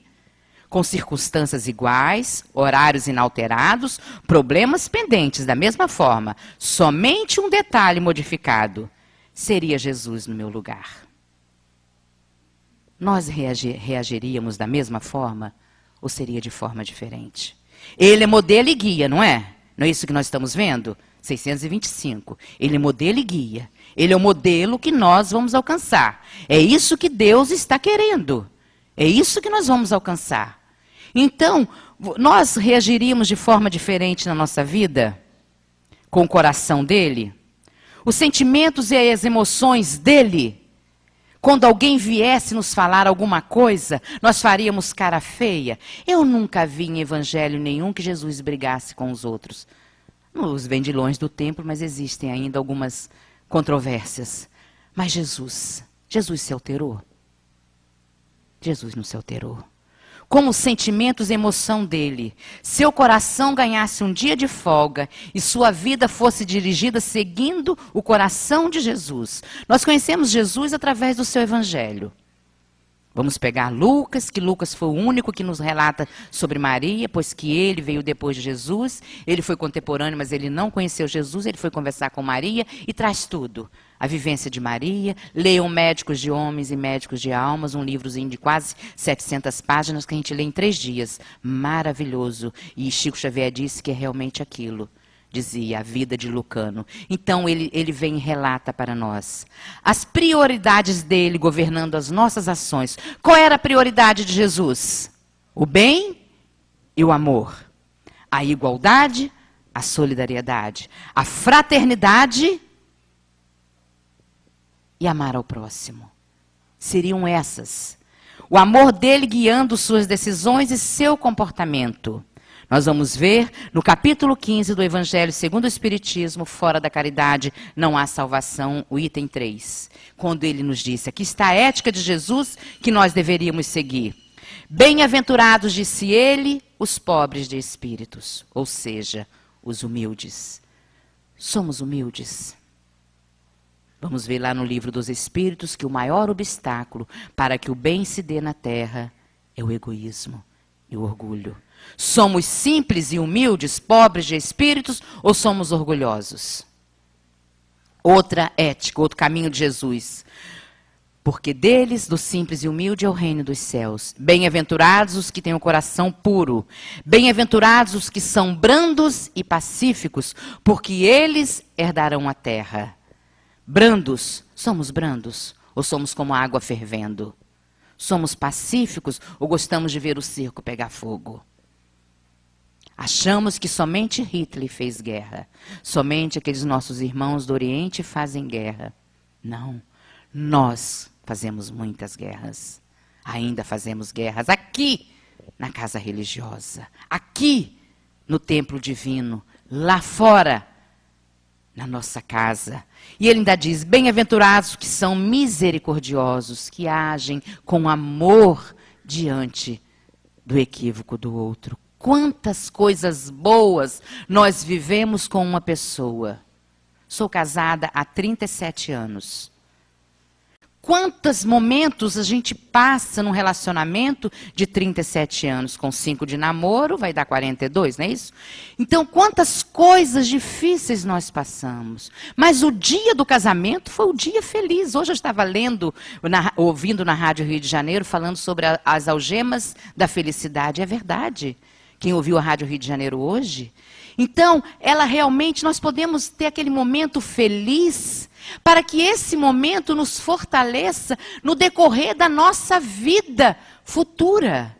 com circunstâncias iguais, horários inalterados, problemas pendentes da mesma forma. Somente um detalhe modificado. Seria Jesus no meu lugar. Nós reagiríamos da mesma forma ou seria de forma diferente? Ele é modelo e guia, não é? Não é isso que nós estamos vendo? 625. Ele é modelo e guia. Ele é o modelo que nós vamos alcançar. É isso que Deus está querendo. É isso que nós vamos alcançar. Então, nós reagiríamos de forma diferente na nossa vida? com o coração dele, os sentimentos e as emoções dele. Quando alguém viesse nos falar alguma coisa, nós faríamos cara feia. Eu nunca vi em evangelho nenhum que Jesus brigasse com os outros. Nos vendilhões do templo, mas existem ainda algumas controvérsias. Mas Jesus se alterou? Jesus não se alterou. Como os sentimentos e emoção dele, seu coração ganhasse um dia de folga e sua vida fosse dirigida seguindo o coração de Jesus. Nós conhecemos Jesus através do seu evangelho. Vamos pegar Lucas, que Lucas foi o único que nos relata sobre Maria, pois que ele veio depois de Jesus, ele foi contemporâneo, mas ele não conheceu Jesus, ele foi conversar com Maria e traz tudo. A vivência de Maria, leiam Médicos de Homens e Médicos de Almas, um livrozinho de quase 700 páginas que a gente lê em 3 dias. Maravilhoso. E Chico Xavier disse que é realmente aquilo. Dizia a vida de Lucano. Então ele vem e relata para nós as prioridades dele governando as nossas ações. Qual era a prioridade de Jesus? O bem e o amor. A igualdade, a solidariedade, a fraternidade e amar ao próximo. Seriam essas. O amor dele guiando suas decisões e seu comportamento. Nós vamos ver no capítulo 15 do Evangelho segundo o Espiritismo, fora da caridade não há salvação, o item 3. Quando ele nos disse, aqui está a ética de Jesus que nós deveríamos seguir. Bem-aventurados, disse ele, os pobres de espíritos, ou seja, os humildes. Somos humildes. Vamos ver lá no livro dos Espíritos que o maior obstáculo para que o bem se dê na terra é o egoísmo e o orgulho. Somos simples e humildes, pobres de espíritos, ou somos orgulhosos? Outra ética, outro caminho de Jesus. Porque deles, do simples e humilde, é o reino dos céus. Bem-aventurados os que têm o coração puro. Bem-aventurados os que são brandos e pacíficos, porque eles herdarão a terra. Brandos, somos brandos ou somos como a água fervendo? Somos pacíficos ou gostamos de ver o circo pegar fogo? Achamos que somente Hitler fez guerra. Somente aqueles nossos irmãos do Oriente fazem guerra. Não, nós fazemos muitas guerras. Ainda fazemos guerras aqui na casa religiosa, aqui no templo divino, lá fora na nossa casa. E ele ainda diz, bem-aventurados que são misericordiosos, que agem com amor diante do equívoco do outro. Quantas coisas boas nós vivemos com uma pessoa. Sou casada há 37 anos. Quantos momentos a gente passa num relacionamento de 37 anos, com 5 de namoro, vai dar 42, não é isso? Então, quantas coisas difíceis nós passamos. Mas o dia do casamento foi o dia feliz. Hoje eu estava ouvindo na Rádio Rio de Janeiro, falando sobre as algemas da felicidade. É verdade. Quem ouviu a Rádio Rio de Janeiro hoje? Então, nós podemos ter aquele momento feliz, para que esse momento nos fortaleça no decorrer da nossa vida futura.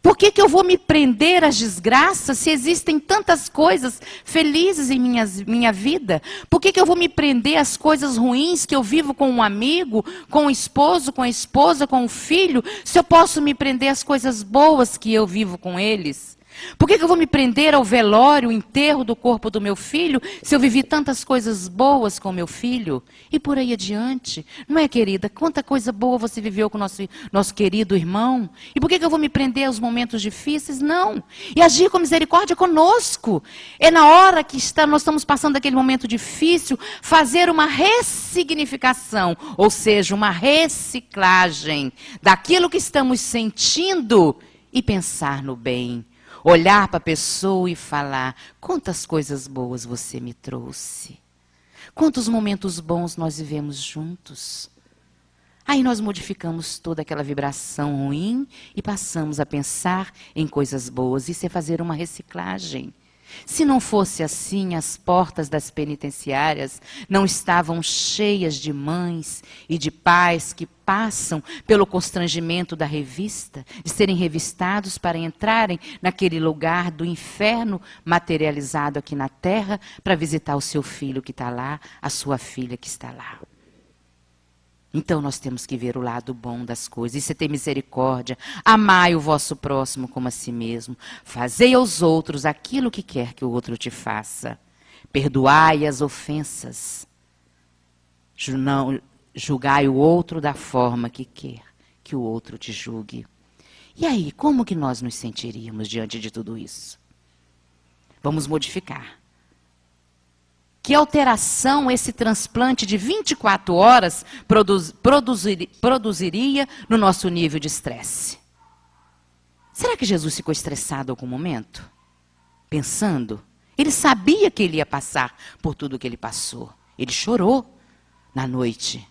Por que eu vou me prender às desgraças se existem tantas coisas felizes em minha vida? Por que eu vou me prender às coisas ruins que eu vivo com um amigo, com o esposo, com a esposa, com o filho, se eu posso me prender às coisas boas que eu vivo com eles? Por que eu vou me prender ao velório, o enterro do corpo do meu filho, se eu vivi tantas coisas boas com meu filho? E por aí adiante. Não é, querida? Quanta coisa boa você viveu com o nosso querido irmão? E por que eu vou me prender aos momentos difíceis? Não. E agir com misericórdia conosco. É na hora que nós estamos passando aquele momento difícil, fazer uma ressignificação, ou seja, uma reciclagem daquilo que estamos sentindo e pensar no bem. Olhar para a pessoa e falar, quantas coisas boas você me trouxe. Quantos momentos bons nós vivemos juntos. Aí nós modificamos toda aquela vibração ruim e passamos a pensar em coisas boas. Isso é fazer uma reciclagem. Se não fosse assim, as portas das penitenciárias não estavam cheias de mães e de pais que passam pelo constrangimento da revista, de serem revistados para entrarem naquele lugar do inferno materializado aqui na terra, para visitar o seu filho que está lá, a sua filha que está lá. Então nós temos que ver o lado bom das coisas. Isso é ter misericórdia. Amai o vosso próximo como a si mesmo. Fazei aos outros aquilo que quer que o outro te faça. Perdoai as ofensas. Julgai o outro da forma que quer que o outro te julgue. E aí, como que nós nos sentiríamos diante de tudo isso? Vamos modificar. Que alteração esse transplante de 24 horas produziria no nosso nível de estresse? Será que Jesus ficou estressado em algum momento? Pensando? Ele sabia que ele ia passar por tudo que ele passou. Ele chorou na noite,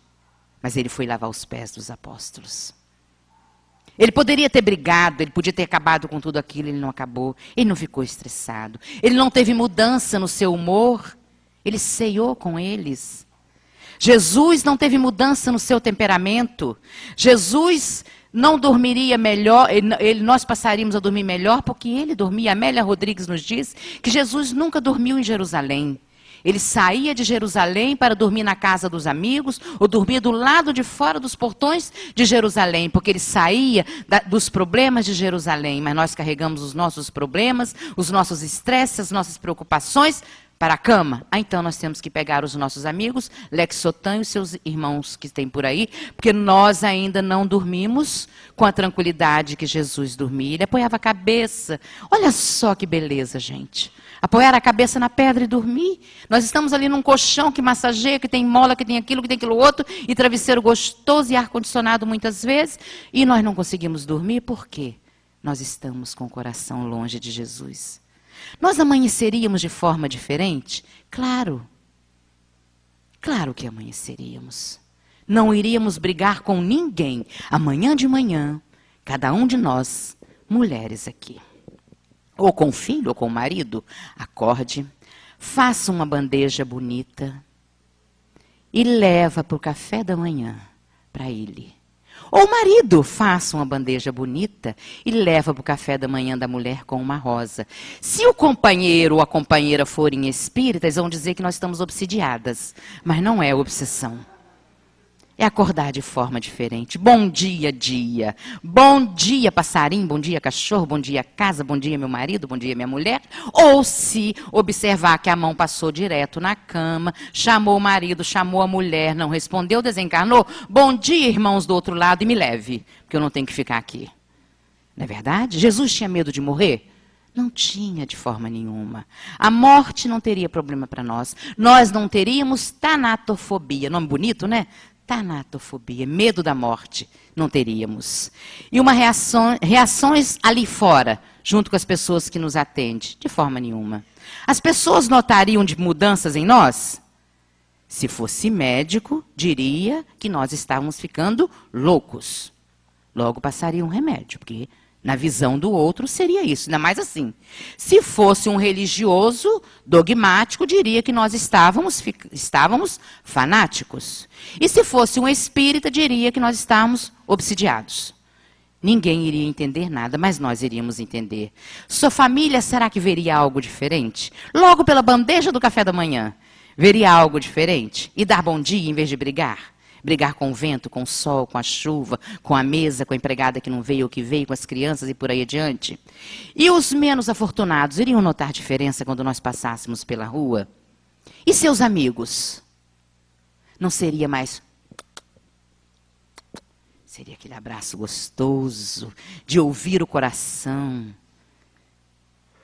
mas ele foi lavar os pés dos apóstolos. Ele poderia ter brigado, ele podia ter acabado com tudo aquilo, ele não acabou. Ele não ficou estressado. Ele não teve mudança no seu humor. Ele ceiou com eles. Jesus não teve mudança no seu temperamento. Jesus não dormiria melhor, nós passaríamos a dormir melhor porque ele dormia. Amélia Rodrigues nos diz que Jesus nunca dormiu em Jerusalém. Ele saía de Jerusalém para dormir na casa dos amigos ou dormia do lado de fora dos portões de Jerusalém, porque ele saía dos problemas de Jerusalém. Mas nós carregamos os nossos problemas, os nossos estresses, as nossas preocupações para a cama. Então nós temos que pegar os nossos amigos, Lex Sotan e os seus irmãos que tem por aí, porque nós ainda não dormimos com a tranquilidade que Jesus dormia. Ele apoiava a cabeça. Olha só que beleza, gente. Apoiar a cabeça na pedra e dormir. Nós estamos ali num colchão que massageia, que tem mola, que tem aquilo outro, e travesseiro gostoso e ar-condicionado muitas vezes, e nós não conseguimos dormir. Por quê? Nós estamos com o coração longe de Jesus. Nós amanheceríamos de forma diferente? Claro. Claro que amanheceríamos. Não iríamos brigar com ninguém. Amanhã de manhã, cada um de nós, mulheres aqui, ou com o filho, ou com o marido, acorde, faça uma bandeja bonita e leva para o café da manhã para ele. Ou o marido faça uma bandeja bonita e leva para o café da manhã da mulher com uma rosa. Se o companheiro ou a companheira forem espíritas, vão dizer que nós estamos obsidiadas. Mas não é obsessão. É acordar de forma diferente. Bom dia, dia. Bom dia, passarinho. Bom dia, cachorro. Bom dia, casa. Bom dia, meu marido. Bom dia, minha mulher. Ou se observar que a mão passou direto na cama, chamou o marido, chamou a mulher, não respondeu, desencarnou. Bom dia, irmãos do outro lado, e me leve, porque eu não tenho que ficar aqui. Não é verdade? Jesus tinha medo de morrer? Não tinha de forma nenhuma. A morte não teria problema para nós. Nós não teríamos tanatofobia. Nome bonito, né? Tanatofobia, medo da morte, não teríamos. E reações ali fora, junto com as pessoas que nos atendem, de forma nenhuma. As pessoas notariam de mudanças em nós? Se fosse médico, diria que nós estávamos ficando loucos. Logo passaria um remédio, porque na visão do outro seria isso, ainda mais assim. Se fosse um religioso dogmático, diria que nós estávamos fanáticos. E se fosse um espírita, diria que nós estávamos obsidiados. Ninguém iria entender nada, mas nós iríamos entender. Sua família, será que veria algo diferente? Logo pela bandeja do café da manhã, veria algo diferente? E dar bom dia em vez de brigar? Brigar com o vento, com o sol, com a chuva, com a mesa, com a empregada que não veio ou que veio, com as crianças e por aí adiante. E os menos afortunados iriam notar diferença quando nós passássemos pela rua? E seus amigos? Não seria mais... Seria aquele abraço gostoso, de ouvir o coração.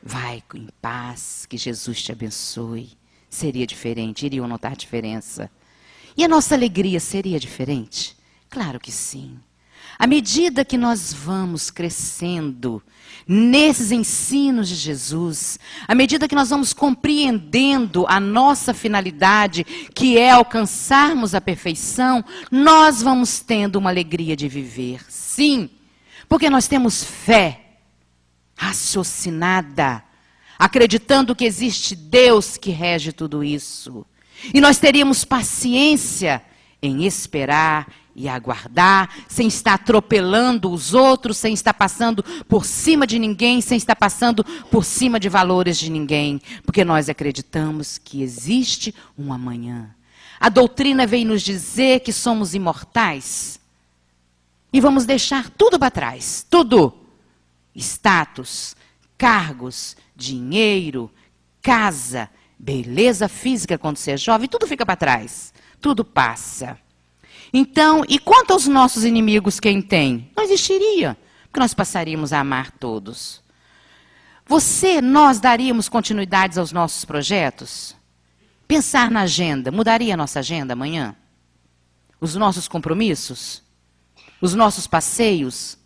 Vai em paz, que Jesus te abençoe. Seria diferente, iriam notar diferença. E a nossa alegria seria diferente? Claro que sim. À medida que nós vamos crescendo nesses ensinos de Jesus, à medida que nós vamos compreendendo a nossa finalidade, que é alcançarmos a perfeição, nós vamos tendo uma alegria de viver. Sim, porque nós temos fé raciocinada. acreditando que existe Deus que rege tudo isso. E nós teríamos paciência em esperar e aguardar, sem estar atropelando os outros, sem estar passando por cima de ninguém, sem estar passando por cima de valores de ninguém, porque nós acreditamos que existe um amanhã. A doutrina vem nos dizer que somos imortais e vamos deixar tudo para trás, tudo. Status, cargos, dinheiro, casa, beleza física quando você é jovem, tudo fica para trás, tudo passa. Então, e quanto aos nossos inimigos, quem tem? Não existiria, porque nós passaríamos a amar todos. Nós daríamos continuidades aos nossos projetos? Pensar na agenda, mudaria a nossa agenda amanhã? Os nossos compromissos? Os nossos passeios?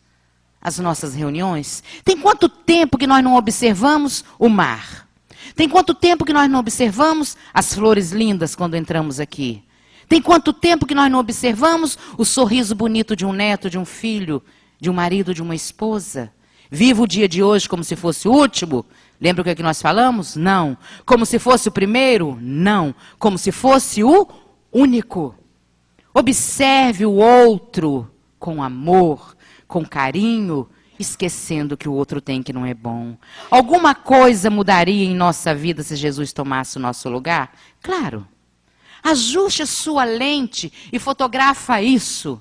As nossas reuniões? Tem quanto tempo que nós não observamos o mar? Tem quanto tempo que nós não observamos as flores lindas quando entramos aqui? Tem quanto tempo que nós não observamos o sorriso bonito de um neto, de um filho, de um marido, de uma esposa? Viva o dia de hoje como se fosse o último? Lembra o que é que nós falamos? Não. Como se fosse o primeiro? Não. Como se fosse o único. Observe o outro com amor, com carinho, esquecendo que o outro tem que não é bom. Alguma coisa mudaria em nossa vida se Jesus tomasse o nosso lugar? Claro. Ajuste a sua lente e fotografa isso.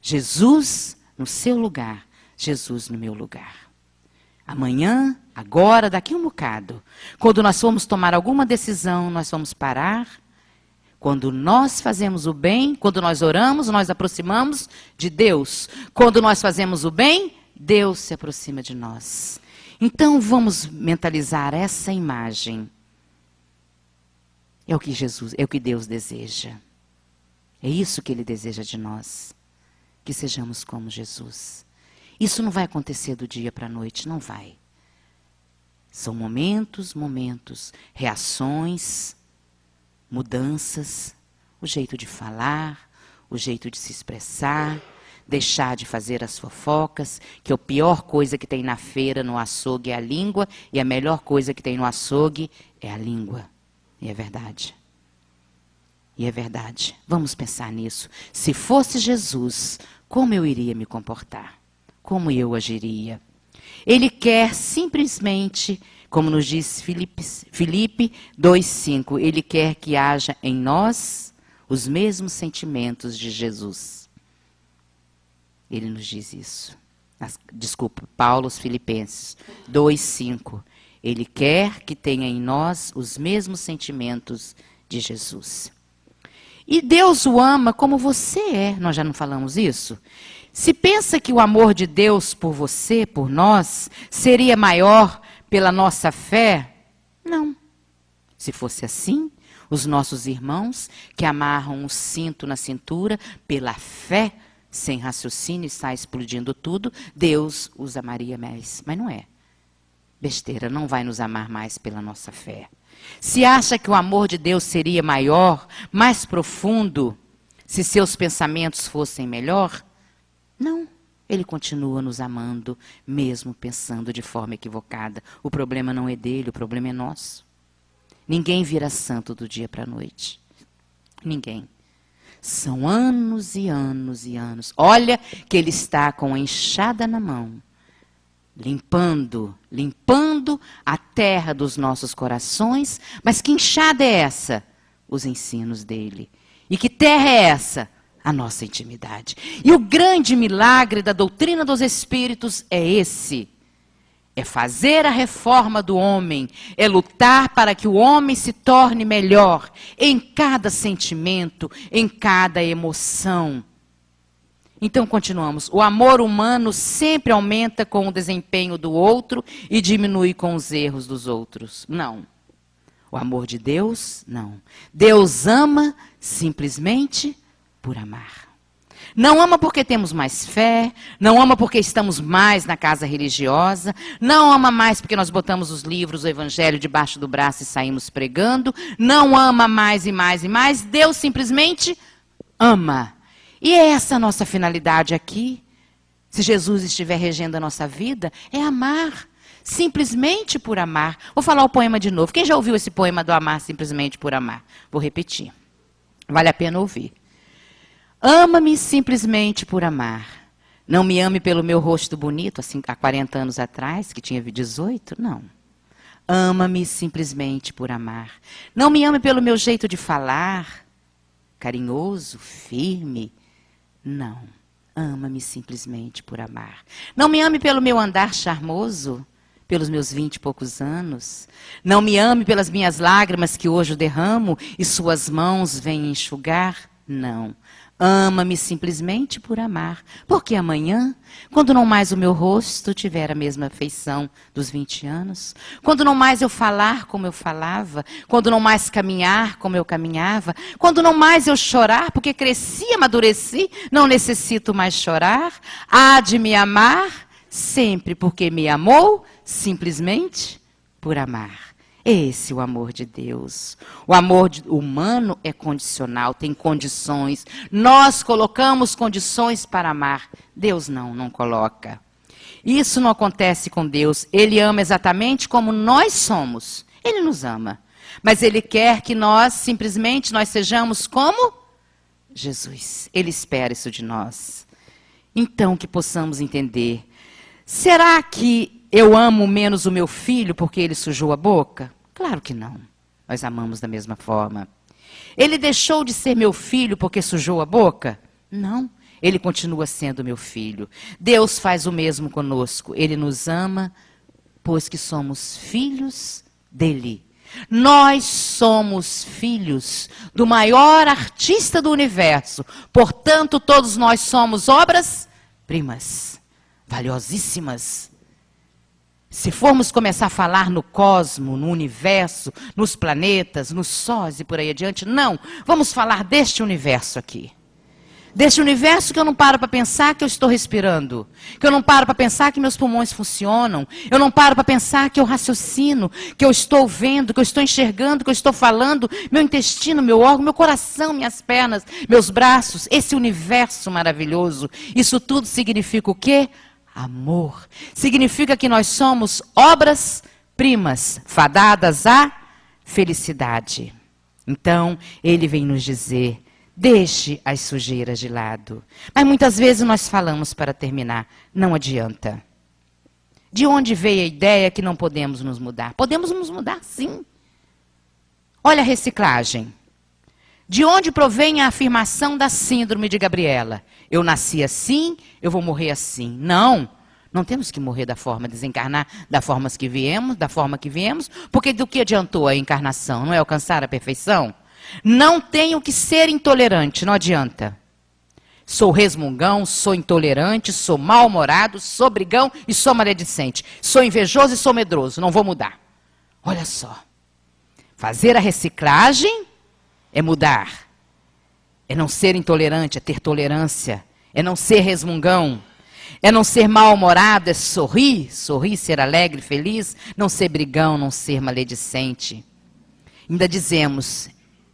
Jesus no seu lugar, Jesus no meu lugar. Amanhã, agora, daqui um bocado, quando nós formos tomar alguma decisão, nós vamos parar. Quando nós fazemos o bem, quando nós oramos, nós aproximamos de Deus. Quando nós fazemos o bem, Deus se aproxima de nós. Então vamos mentalizar essa imagem. É o que Deus deseja. É isso que Ele deseja de nós. Que sejamos como Jesus. Isso não vai acontecer do dia para a noite, não vai. São momentos, reações, mudanças, o jeito de falar, o jeito de se expressar, deixar de fazer as fofocas, que a pior coisa que tem na feira, no açougue, é a língua, e a melhor coisa que tem no açougue é a língua. E é verdade. E é verdade. Vamos pensar nisso. Se fosse Jesus, como eu iria me comportar? Como eu agiria? Ele quer simplesmente, como nos diz Filipe 2,5, Ele quer que haja em nós os mesmos sentimentos de Jesus. Ele nos diz isso. Paulo aos Filipenses 2,5. Ele quer que tenha em nós os mesmos sentimentos de Jesus. E Deus o ama como você é. Nós já não falamos isso? Se pensa que o amor de Deus por você, por nós, seria maior pela nossa fé, não. Se fosse assim, os nossos irmãos que amarram o cinto na cintura pela fé, sem raciocínio, está explodindo tudo, Deus os amaria mais. Mas não é. Besteira, não vai nos amar mais pela nossa fé. Se acha que o amor de Deus seria maior, mais profundo, se seus pensamentos fossem melhor, não. Ele continua nos amando, mesmo pensando de forma equivocada. O problema não é dele, o problema é nosso. Ninguém vira santo do dia para a noite. Ninguém. São anos e anos e anos. Olha que ele está com a enxada na mão. Limpando a terra dos nossos corações. Mas que enxada é essa? Os ensinos dele. E que terra é essa? A nossa intimidade. E o grande milagre da doutrina dos Espíritos é esse. É fazer a reforma do homem. É lutar para que o homem se torne melhor em cada sentimento, em cada emoção. Então, continuamos. O amor humano sempre aumenta com o desempenho do outro e diminui com os erros dos outros. Não. O amor de Deus, não. Deus ama simplesmente por amar. Não ama porque temos mais fé, não ama porque estamos mais na casa religiosa, não ama mais porque nós botamos os livros, o evangelho debaixo do braço e saímos pregando, não ama mais e mais e mais, Deus simplesmente ama. E é essa a nossa finalidade aqui. Se Jesus estiver regendo a nossa vida, é amar. simplesmente por amar. Vou falar o poema de novo. Quem já ouviu esse poema do amar simplesmente por amar? Vou repetir. Vale a pena ouvir. Ama-me simplesmente por amar. Não me ame pelo meu rosto bonito, assim, há 40 anos atrás, que tinha 18, não. Ama-me simplesmente por amar. Não me ame pelo meu jeito de falar, carinhoso, firme. Não. Ama-me simplesmente por amar. Não me ame pelo meu andar charmoso, pelos meus 20 e poucos anos. Não me ame pelas minhas lágrimas que hoje derramo e suas mãos vêm enxugar. Não. Ama-me simplesmente por amar, porque amanhã, quando não mais o meu rosto tiver a mesma feição dos 20 anos, quando não mais eu falar como eu falava, quando não mais caminhar como eu caminhava, quando não mais eu chorar, porque cresci, amadureci, não necessito mais chorar, há de me amar sempre porque me amou, simplesmente por amar. Esse é o amor de Deus. O amor humano é condicional, tem condições. Nós colocamos condições para amar. Deus não coloca. Isso não acontece com Deus. Ele ama exatamente como nós somos. Ele nos ama. Mas Ele quer que nós sejamos como Jesus. Ele espera isso de nós. Então, que possamos entender. Será que eu amo menos o meu filho porque ele sujou a boca? Claro que não. Nós amamos da mesma forma. Ele deixou de ser meu filho porque sujou a boca? Não. Ele continua sendo meu filho. Deus faz o mesmo conosco. Ele nos ama, pois que somos filhos dele. Nós somos filhos do maior artista do universo. Portanto, todos nós somos obras-primas, valiosíssimas. Se formos começar a falar no cosmo, no universo, nos planetas, nos sóis e por aí adiante, não. Vamos falar deste universo aqui. Deste universo que eu não paro para pensar que eu estou respirando. Que eu não paro para pensar que meus pulmões funcionam. Eu não paro para pensar que eu raciocino, que eu estou vendo, que eu estou enxergando, que eu estou falando. Meu intestino, meu órgão, meu coração, minhas pernas, meus braços. Esse universo maravilhoso. Isso tudo significa o quê? Amor. Significa que nós somos obras-primas, fadadas à felicidade. Então, ele vem nos dizer, deixe as sujeiras de lado. Mas muitas vezes nós falamos para terminar, não adianta. De onde veio a ideia que não podemos nos mudar? Podemos nos mudar, sim. Olha a reciclagem. De onde provém a afirmação da síndrome de Gabriela? Eu nasci assim, eu vou morrer assim. Não, não temos que morrer da forma, desencarnar da forma que viemos, porque do que adiantou a encarnação? Não é alcançar a perfeição? Não tenho que ser intolerante, não adianta. Sou resmungão, sou intolerante, sou mal-humorado, sou brigão e sou maledicente. Sou invejoso e sou medroso, não vou mudar. Olha só, fazer a reciclagem é mudar, é não ser intolerante, é ter tolerância, é não ser resmungão, é não ser mal-humorado, é sorrir, ser alegre, feliz, não ser brigão, não ser maledicente. Ainda dizemos,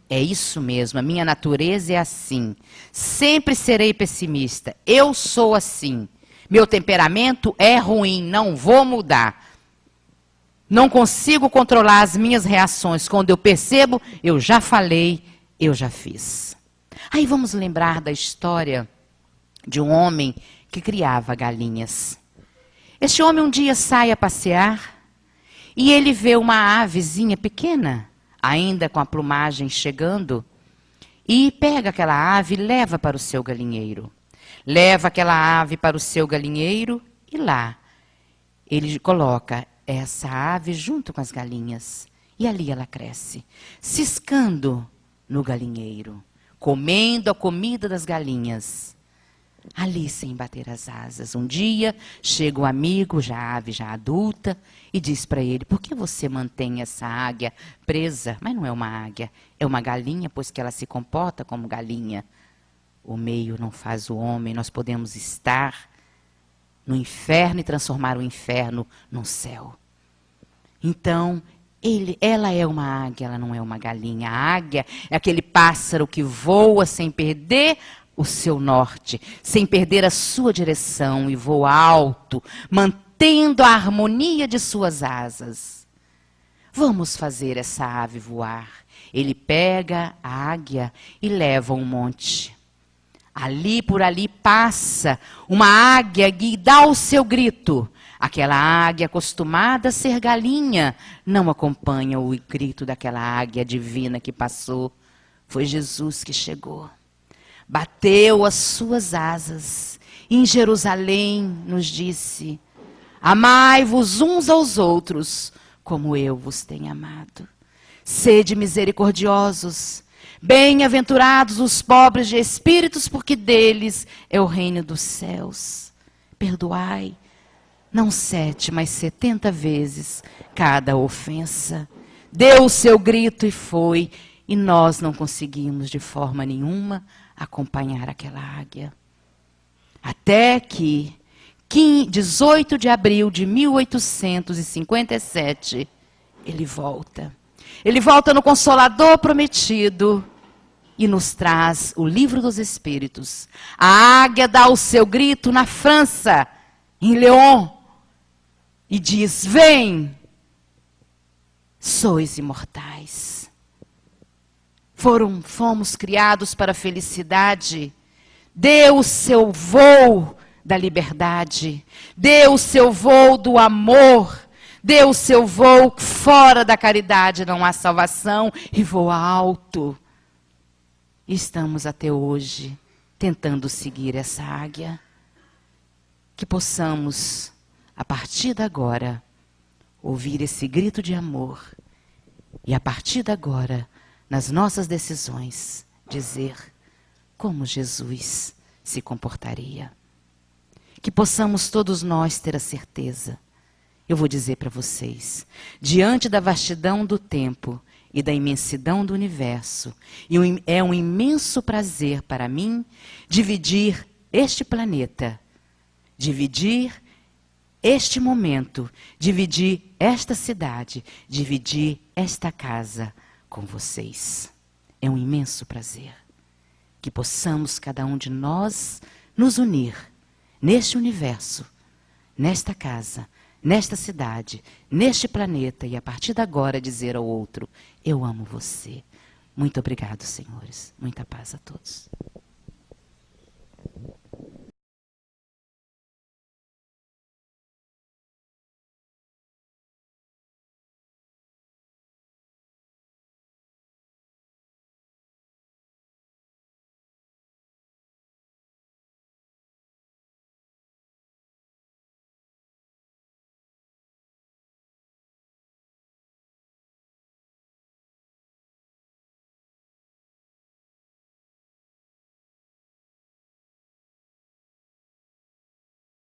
é isso mesmo, a minha natureza é assim, sempre serei pessimista, eu sou assim, meu temperamento é ruim, não vou mudar. Não consigo controlar as minhas reações. Quando eu percebo, eu já falei, eu já fiz. Aí vamos lembrar da história de um homem que criava galinhas. Este homem um dia sai a passear e ele vê uma avezinha pequena, ainda com a plumagem chegando, e pega aquela ave e leva para o seu galinheiro. Leva aquela ave para o seu galinheiro e lá ele coloca essa ave junto com as galinhas. E ali ela cresce, ciscando no galinheiro, comendo a comida das galinhas. Ali sem bater as asas. Um dia chega um amigo, ave já adulta, e diz para ele, por que você mantém essa águia presa? Mas não é uma águia, é uma galinha, pois que ela se comporta como galinha. O meio não faz o homem, nós podemos estar no inferno e transformar o inferno num céu. Então, ela é uma águia, ela não é uma galinha. A águia é aquele pássaro que voa sem perder o seu norte, sem perder a sua direção e voa alto, mantém mantendo a harmonia de suas asas. Vamos fazer essa ave voar. Ele pega a águia e leva um monte. Ali por ali passa uma águia e dá o seu grito. Aquela águia acostumada a ser galinha não acompanha o grito daquela águia divina que passou. Foi Jesus que chegou. Bateu as suas asas. Em Jerusalém nos disse: amai-vos uns aos outros, como eu vos tenho amado. Sede misericordiosos, bem-aventurados os pobres de espíritos, porque deles é o reino dos céus. Perdoai, não 7, mas 70 vezes cada ofensa. Deu o seu grito e foi, e nós não conseguimos de forma nenhuma acompanhar aquela águia. Até que, 18 de abril de 1857, ele volta. Ele volta no Consolador prometido e nos traz o Livro dos Espíritos. A águia dá o seu grito na França, em Lyon, e diz: vem, sois imortais. Fomos criados para a felicidade. Dê o seu voo da liberdade. Dê o seu voo do amor. Dê o seu voo fora da caridade, não há salvação, e voa alto. Estamos até hoje tentando seguir essa águia. Que possamos, a partir de agora, ouvir esse grito de amor. E a partir de agora, nas nossas decisões, dizer como Jesus se comportaria. Que possamos todos nós ter a certeza. Eu vou dizer para vocês, diante da vastidão do tempo e da imensidão do universo, é um imenso prazer para mim dividir este planeta, dividir este momento, dividir esta cidade, dividir esta casa com vocês. É um imenso prazer. Que possamos, cada um de nós, nos unir neste universo, nesta casa, nesta cidade, neste planeta, e a partir de agora dizer ao outro: eu amo você. Muito obrigado, senhores. Muita paz a todos.